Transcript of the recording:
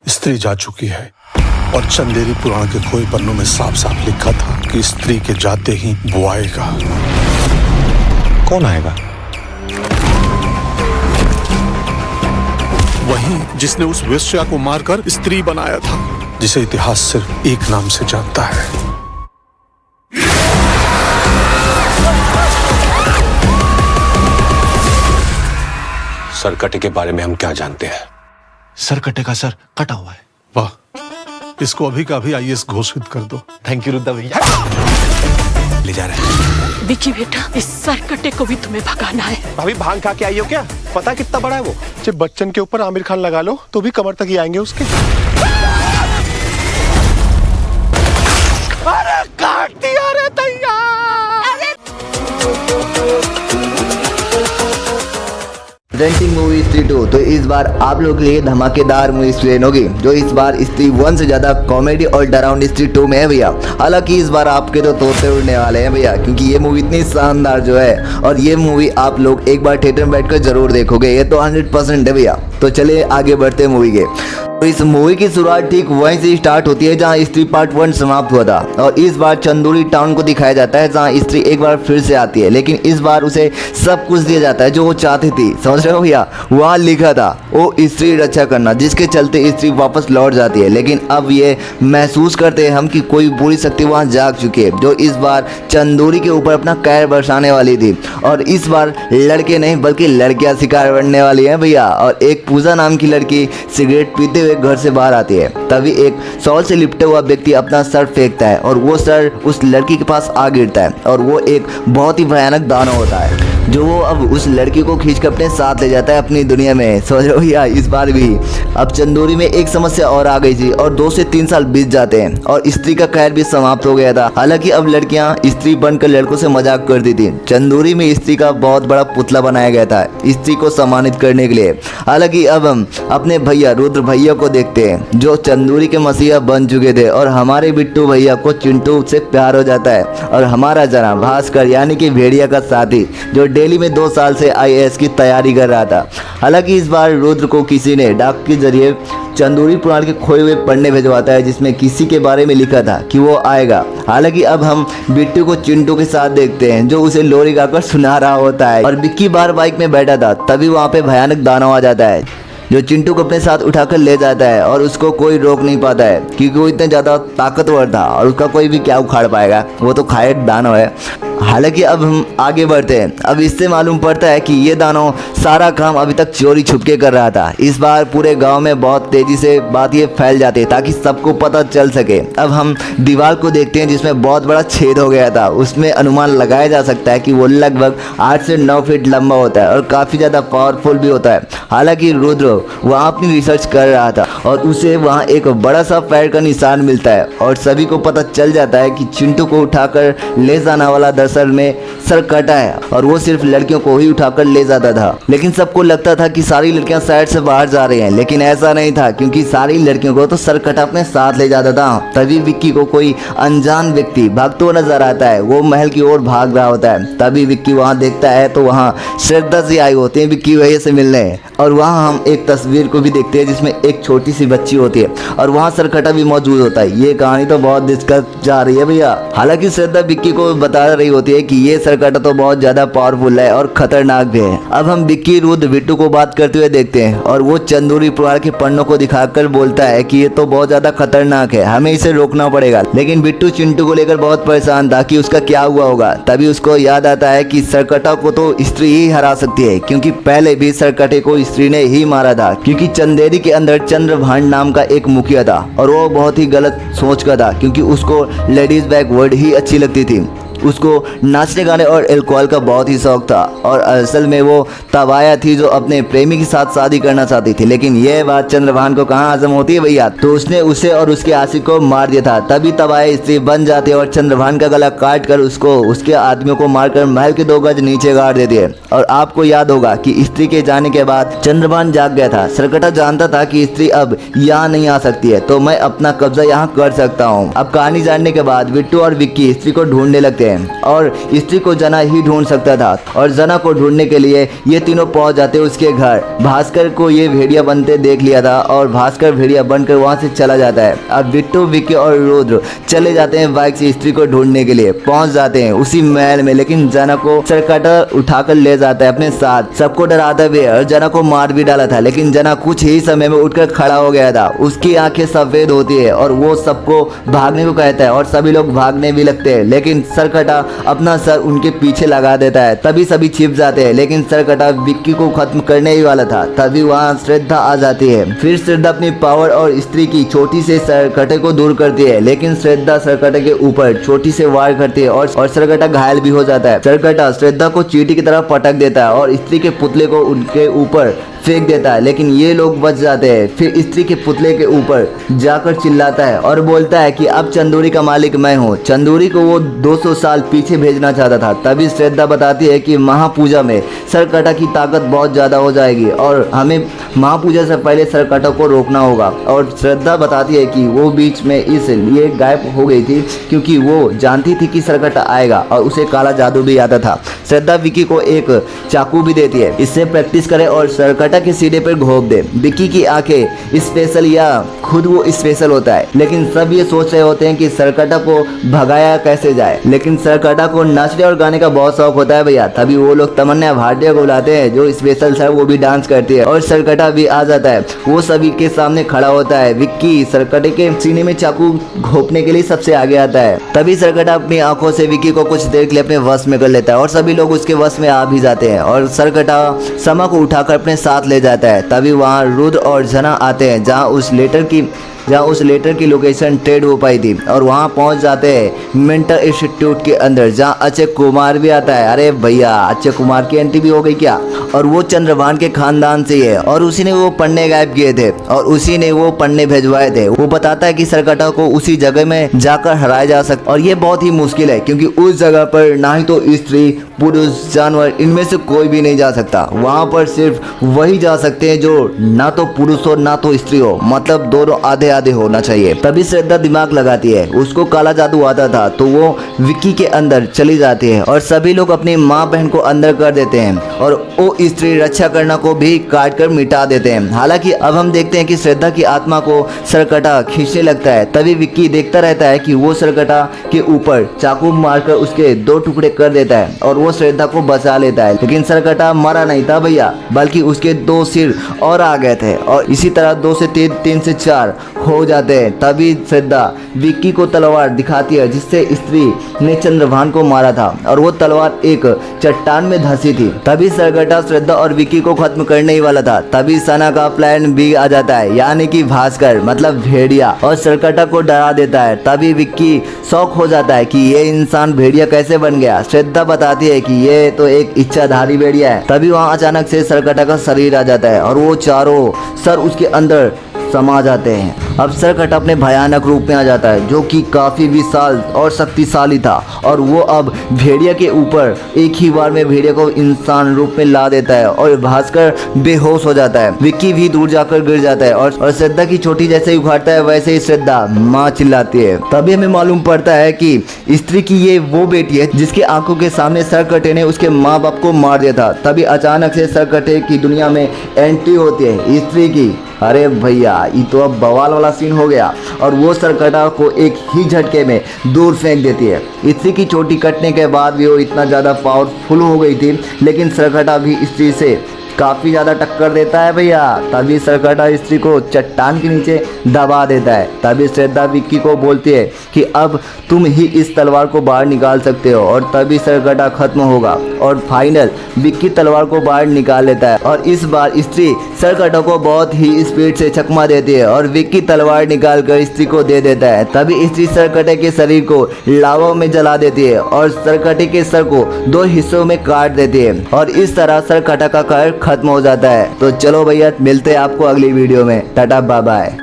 स्त्री जा चुकी है और चंदेरी पुराण के खोए पन्नों में साफ साफ लिखा था कि स्त्री के जाते ही वो आएगा। कौन आएगा? वही जिसने उस वेश्या को मारकर स्त्री बनाया था, जिसे इतिहास सिर्फ एक नाम से जानता है। सरकटे के बारे में हम क्या जानते हैं? सरकटे का सर कटा हुआ है। वाह, इसको अभी का अभी आईएएस घोषित कर दो। थैंक यू रुद्रा भैया। ले जा रहे हैं। विकी बेटा, इस सरकटे को भी तुम्हें भगाना है। भाभी भांग खा के आई हो क्या? पता कितना बड़ा है वो? जब बच्चन के ऊपर आमिर खान लगा लो तो भी कमर तक ही आएंगे उसके। अरे काट दिया रे तैयार। प्रेजेंटिंग मूवी स्त्री 2। तो इस बार आप लोगों के लिए धमाकेदार मूवी स्ट्रेन होगी, जो इस बार स्त्री 1 से ज्यादा कॉमेडी और डरावनी स्त्री 2 में है भैया। हालांकि इस बार आपके तो तोते उड़ने वाले हैं भैया, क्योंकि ये मूवी इतनी शानदार जो है, और ये मूवी आप लोग एक बार थिएटर में बैठकर जरूर देखोगे, ये तो 100% है भैया। तो चलिए आगे बढ़ते हैं मूवी के। तो इस मूवी की शुरुआत ठीक वहीं से स्टार्ट होती है जहां स्त्री पार्ट 1 समाप्त हुआ था, और इस बार चंदूरी टाउन को दिखाया जाता है जहां स्त्री एक बार फिर से आती है, लेकिन इस बार उसे सब कुछ दिया जाता है जो वो चाहती थी। समझ रहे हो भैया? वहाँ लिखा था वो स्त्री रक्षा करना, जिसके चलते स्त्री वापस लौट जाती है। लेकिन अब ये महसूस करते हैं हम कि कोई बुरी शक्ति वहाँ जाग चुकी है, जो इस बार चंदूरी के ऊपर अपना कहर बरसाने वाली थी। और इस बार लड़के नहीं बल्कि लड़कियां शिकार बनने वाली हैं भैया। और एक पूजा नाम की लड़की सिगरेट पीते हुए घर से बाहर आती है। तभी एक शॉल से लिपटे हुआ व्यक्ति अपना सर फेंकता है और वो सर उस लड़की के पास आ गिरता है, और वो एक बहुत ही भयानक दानव होता है, जो वो अब उस लड़की को खींचकर अपने साथ ले जाता है अपनी दुनिया में। समझ रहे हो भैया? इस बार भी अब चंदूरी में एक समस्या और आ गई थी, और 2 से 3 साल बीत जाते हैं और स्त्री का कहर भी समाप्त हो गया था। हालांकि अब लड़कियां स्त्री बनकर लड़कों से मजाक करती थी। चंदूरी में स्त्री का बहुत बड़ा पुतला बनाया गया था स्त्री को सम्मानित करने के लिए। हालांकि अब हम अपने भैया रुद्र भैया को देखते हैं, जो चंदूरी के मसीहा बन चुके थे, और हमारे बिट्टू भैया को चिंटू से प्यार हो जाता है। और हमारा जना भास्कर यानी कि भेड़िया का साथी, जो दिल्ली में 2 साल से आईएएस की तैयारी कर रहा था। हालांकि इस बार रुद्र को किसी ने डाक के जरिए चंदूरी पुराण के खोए हुए पन्ने भिजवाता है, जिसमें किसी के बारे में लिखा था कि वो आएगा। हालांकि अब हम बिट्टू को चिंटू के साथ देखते हैं, जो उसे लोरी गाकर सुना रहा होता है। और विक्की बार बाइक में बैठा था, तभी वहाँ पे भयानक दानव आ जाता है, जो चिंटू को अपने साथ उठाकर ले जाता है, और उसको कोई रोक नहीं पाता है क्योंकि वो इतना ज़्यादा ताकतवर था, और उसका कोई भी क्या उखाड़ पाएगा, वो तो खायक दानव है। हालांकि अब हम आगे बढ़ते हैं। अब इससे मालूम पड़ता है कि ये दानव सारा काम अभी तक चोरी छुपके कर रहा था। इस बार पूरे गांव में बहुत तेजी से बात ये फैल जाती है ताकि सबको पता चल सके। अब हम दीवार को देखते हैं जिसमें बहुत बड़ा छेद हो गया था। उसमें अनुमान लगाया जा सकता है कि वो लगभग 8 से 9 फीट लंबा होता है और काफ़ी ज़्यादा पावरफुल भी होता है। हालांकि रुद्र वहाँ अपनी रिसर्च कर रहा था और उसे वहाँ एक बड़ा सा पैर का निशान मिलता है, और सभी को पता चल जाता है कि चिंटू को उठाकर ले जाने वाला दरअसल में सरकटा है, और वो सिर्फ लड़कियों को ही उठाकर ले जाता था। लेकिन सबको लगता था कि सारी लड़कियां साइड से बाहर जा रही हैं, लेकिन ऐसा नहीं था, क्योंकि सारी लड़कियों को तो सरकटा अपने साथ ले जाता था। तभी विक्की को कोई अनजान व्यक्ति भागते हुए नजर आता है। वो महल की ओर भाग रहा होता है। तभी विक्की वहाँ देखता है तो वहाँ श्रद्धा जी आई होती है विक्की भैया से मिलने, और वहाँ हम एक तस्वीर को भी देखते हैं जिसमें एक छोटी सी बच्ची होती है, और वहाँ सरकटा भी मौजूद होता है। ये कहानी तो बहुत दिलचस्प जा रही है भैया। हालांकि श्रद्धा विक्की को बता रही होती है कि ये सरकटा तो बहुत ज्यादा पावरफुल है और खतरनाक भी है। अब हम विक्की रुद्र बिट्टू को बात करते हुए देखते हैं, और वो चंदूरी पुराण के पन्नों को दिखाकर बोलता है कि ये तो बहुत ज्यादा खतरनाक है, हमें इसे रोकना पड़ेगा। लेकिन बिट्टू चिंटू को लेकर बहुत परेशान था कि उसका क्या हुआ होगा। तभी उसको याद आता है कि सरकटा को तो स्त्री ही हरा सकती है, क्योंकि पहले भी सरकटे को स्त्री ने ही मारा था। क्योंकि चंदेरी के अंदर चंद्रभान नाम का एक मुखिया था, और वो बहुत ही गलत सोच का था, क्योंकि उसको लेडीज बैकवर्ड ही अच्छी लगती थी। उसको नाचने गाने और अल्कोहल का बहुत ही शौक था, और असल में वो तबाया थी जो अपने प्रेमी के साथ शादी करना चाहती थी। लेकिन यह बात चंद्रभान को कहाँ हजम होती है भैया, तो उसने उसे और उसके आशिक को मार दिया था। तभी तबाया स्त्री बन जाती है और चंद्रभान का गला काट कर उसको उसके आदमियों को मारकर महल के 2 गज नीचे गाड़ देती है। और आपको याद होगा कि स्त्री के जाने के बाद चंद्रभान जाग गया था। सरकटा जानता था कि स्त्री अब यहाँ नहीं आ सकती है, तो मैं अपना कब्जा यहाँ कर सकता हूँ। अब कहानी जानने के बाद बिट्टू और विक्की स्त्री को ढूंढने लगते हैं। हैं और स्त्री को जना ही ढूंढ सकता था। और जना को ढूंढने के लिए ये तीनों पहुंच जाते उसके घर। भास्कर को ये भेड़िया बनते देख लिया था और भास्कर भेड़िया बनकर वहां से चला जाता है। अब बिट्टू, विक्की और रुद्र चले जाते हैं बाइक से स्त्री को ढूंढने के लिए। पहुंच जाते हैं उसी महल में, लेकिन जना को सरकटा उठाकर ले जाता है अपने साथ। सबको डराता भी है और जना को मार भी डाला था, लेकिन जना कुछ ही समय में उठकर खड़ा हो गया था। उसकी आंखें सफेद होती है और वो सबको भागने को कहता है और सभी लोग भागने भी लगते हैं, लेकिन सरकटा अपना सर उनके पीछे लगा देता है। तभी सभी छिप जाते हैं, लेकिन सरकटा विक्की को खत्म करने ही वाला था। तभी वहाँ श्रद्धा आ जाती है। फिर श्रद्धा अपनी पावर और स्त्री की चोटी से सरकटे को दूर करती है, लेकिन श्रद्धा सरकटे के ऊपर चोटी से वार करती है और सरकटा घायल भी हो जाता है। सरकटा श्रद्धा को चींटी की तरह पटक देता है और स्त्री के पुतले को उनके ऊपर फेंक देता है, लेकिन ये लोग बच जाते हैं। फिर स्त्री के पुतले के ऊपर जाकर चिल्लाता है और बोलता है कि अब चंदूरी का मालिक मैं हूँ। चंदूरी को वो 200 साल पीछे भेजना चाहता था। तभी श्रद्धा बताती है कि महापूजा में सरकटा की ताकत बहुत ज़्यादा हो जाएगी और हमें महापूजा से पहले सरकटा को रोकना होगा। और श्रद्धा बताती है कि वो बीच में इसलिए गायब हो गई थी क्योंकि वो जानती थी कि सरकटा आएगा और उसे काला जादू भी आता था। श्रद्धा विक्की को एक चाकू भी देती है, इससे प्रैक्टिस करे और सरकटा के सीधे पर घोंप दे। विक्की की आंखें स्पेशल या खुद वो स्पेशल होता है, लेकिन सब ये सोच रहे होते हैं कि सरकटा को भगाया कैसे जाए। लेकिन सरकटा को नाचने और गाने का बहुत शौक होता है भैया। तभी वो लोग तमन्ना भाटिया को बुलाते हैं जो स्पेशल सर, वो भी डांस करती है और सरकटा भी आ जाता है। वो सभी के सामने खड़ा होता है। विक्की सरकटे के सीने में चाकू घोंपने के लिए सबसे आगे आता है। तभी सरकटा अपनी आंखों से विक्की को कुछ देर के लिए अपने वश में कर लेता है और सभी लोग उसके वश में आ भी जाते हैं और सरकटा समा को उठाकर अपने साथ ले जाता है। तभी वहाँ रुद्र और जना आते हैं जहाँ उस लेटर की लोकेशन ट्रेड हो पाई थी और वहाँ पहुँच जाते हैं मेंटल इंस्टीट्यूट के अंदर जहाँ अक्षय कुमार भी आता है। अरे भैया, अक्षय कुमार की एंट्री भी हो गई क्या? और वो चंद्रभान के खानदान से है और उसी ने वो पन्ने गायब किए थे और उसी ने वो पन्ने भिजवाए थे। वो बताता है कि सरकटा को उसी जगह में जाकर हराया जा सकता और ये बहुत ही मुश्किल है क्योंकि उस जगह पर ना ही तो स्त्री, पुरुष, जानवर, इनमें से कोई भी नहीं जा सकता। वहाँ पर सिर्फ वही जा सकते हैं जो ना तो पुरुष हो ना तो स्त्री हो, मतलब दोनों आधे आधे होना चाहिए। तभी श्रद्धा दिमाग लगाती है। उसको काला जादू आता था तो वो विक्की के अंदर चली जाती है और सभी लोग अपनी माँ बहन को अंदर कर देते हैं और वो स्त्री रक्षा करना को भी काट कर मिटा देते हैं। हालांकि अब हम देखते हैं कि श्रद्धा की आत्मा को सरकटा खींचने लगता है। तभी विक्की देखता रहता है कि वो सरकटा के ऊपर चाकू मारकर उसके 2 टुकड़े कर देता है और वो श्रद्धा को बचा लेता है। लेकिन सरकटा मरा नहीं था भैया, बल्कि उसके 2 सिर और आ गए थे और इसी तरह 2 से 3 से 4 हो जाते हैं। तभी श्रद्धा विक्की को तलवार दिखाती है जिससे स्त्री ने चंद्रभान को मारा था और वो तलवार एक चट्टान में धंसी थी। तभी सरकटा श्रद्धा और विक्की को खत्म करने ही वाला था। तभी सना का प्लान भी आ जाता है, यानी कि भास्कर मतलब भेड़िया, और सरकटा को डरा देता है। तभी विक्की शौक हो जाता है कि ये इंसान भेड़िया कैसे बन गया। श्रद्धा बताती है कि ये तो एक इच्छाधारी भेड़िया है। तभी वहाँ अचानक से सरकटा का शरीर आ जाता है और वो चारों सर उसके अंदर समा जाते हैं। अब सरकटा अपने भयानक रूप में आ जाता है जो कि काफी विशाल और शक्तिशाली था और वो अब भेड़िया के ऊपर एक ही बार में भेड़िया को इंसान रूप में ला देता है और भास्कर बेहोश हो जाता है। विक्की भी दूर जाकर गिर जाता है और श्रद्धा की चोटी जैसे ही उखाड़ता है वैसे ही श्रद्धा माँ चिल्लाती है। तभी हमें मालूम पड़ता है कि स्त्री की ये वो बेटी है जिसकी आंखों के सामने सरकटे ने उसके माँ बाप को मार दिया था। तभी अचानक से सरकटे की दुनिया में एंट्री होती है स्त्री की। अरे भैया, ये तो अब बवाल वाला सीन हो गया और वो सरकटा को एक ही झटके में दूर फेंक देती है। स्त्री की चोटी कटने के बाद भी वो इतना ज़्यादा पावरफुल हो गई थी, लेकिन सरकटा भी स्त्री से काफ़ी ज़्यादा टक्कर देता है भैया। तभी सरकटा स्त्री को चट्टान के नीचे दबा देता है। तभी श्रद्धा विक्की को बोलती है कि अब तुम ही इस तलवार को बाहर निकाल सकते हो और तभी सरकटा खत्म होगा और फाइनल विक्की तलवार को बाहर निकाल लेता है और इस बार स्त्री सरकटा को बहुत ही स्पीड से चकमा देती है और विक्की तलवार निकाल कर स्त्री को दे देता है। तभी स्त्री सरकटे के शरीर को लावा में जला देती है और सरकटे के सर को 2 हिस्सों में काट देती है और इस तरह सरकटा का कहर खत्म हो जाता है। तो चलो भैया, मिलते हैं आपको अगली वीडियो में। Tata bye bye.